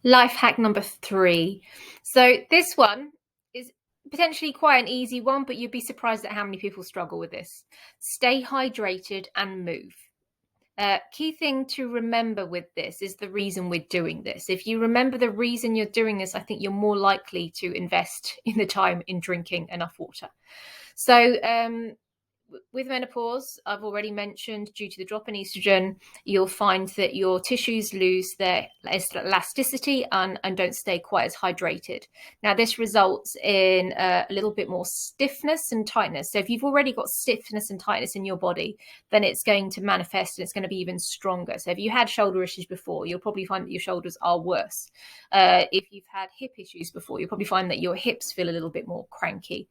Life hack number 3. So this one is potentially quite an easy one, but you'd be surprised at how many people struggle with this. Stay hydrated and move. Key thing to remember with this is the reason we're doing this. If you remember the reason you're doing this, I think you're more likely to invest in the time in drinking enough water. So with menopause, I've already mentioned, due to the drop in estrogen, you'll find that your tissues lose their elasticity and don't stay quite as hydrated. Now, this results in a little bit more stiffness and tightness. So if you've already got stiffness and tightness in your body, then it's going to manifest and it's going to be even stronger. So if you had shoulder issues before, you'll probably find that your shoulders are worse. If you've had hip issues before, you'll probably find that your hips feel a little bit more cranky.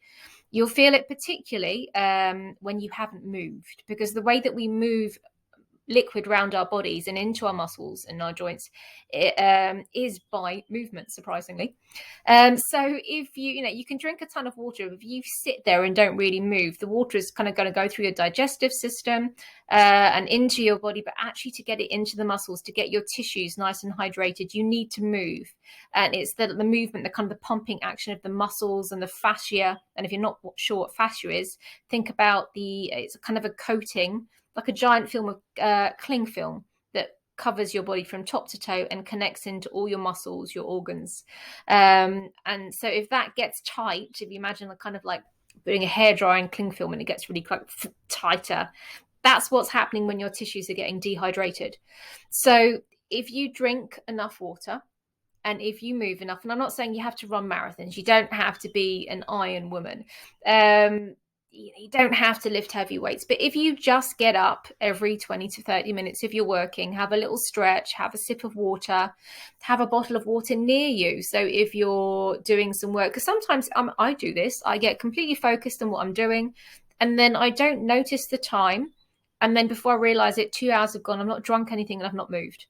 You'll feel it particularly when you haven't moved, because the way that we move liquid around our bodies and into our muscles and our joints is by movement, surprisingly. So if you can drink a ton of water, if you sit there and don't really move, the water is kind of going to go through your digestive system and into your body. But actually, to get it into the muscles, to get your tissues nice and hydrated, you need to move. And it's the movement, the kind of the pumping action of the muscles and the fascia. And if you're not sure what fascia is, think about it's kind of a coating, like a giant film of cling film that covers your body from top to toe and connects into all your muscles, your organs. And so if that gets tight, if you imagine a kind of like putting a hairdryer in cling film and it gets really quite tighter, that's what's happening when your tissues are getting dehydrated. So if you drink enough water, and if you move enough, and I'm not saying you have to run marathons, you don't have to be an Iron Woman. You don't have to lift heavy weights, but if you just get up every 20 to 30 minutes, if you're working, have a little stretch, have a sip of water, have a bottle of water near you. So if you're doing some work, because sometimes I do this, I get completely focused on what I'm doing, and then I don't notice the time. And then before I realize it, 2 hours have gone, I'm not drunk anything and I've not moved.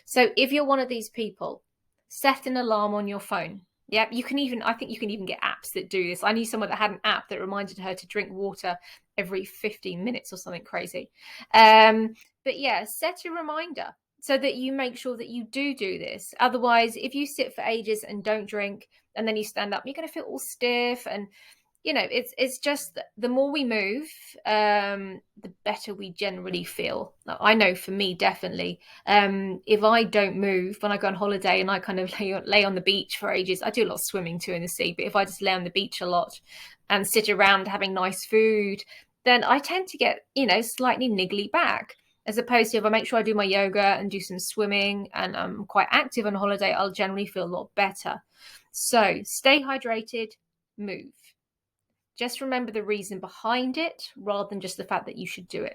So if you're one of these people, set an alarm on your phone. Yeah, I think you can even get apps that do this. I knew someone that had an app that reminded her to drink water every 15 minutes or something crazy. But yeah, set a reminder so that you make sure that you do this. Otherwise, if you sit for ages and don't drink and then you stand up, you're going to feel all stiff. And it's just the more we move, the better we generally feel. I know for me, definitely, if I don't move when I go on holiday and I kind of lay on the beach for ages, I do a lot of swimming too in the sea, but if I just lay on the beach a lot and sit around having nice food, then I tend to get, slightly niggly back. As opposed to if I make sure I do my yoga and do some swimming and I'm quite active on holiday, I'll generally feel a lot better. So stay hydrated, move. Just remember the reason behind it rather than just the fact that you should do it.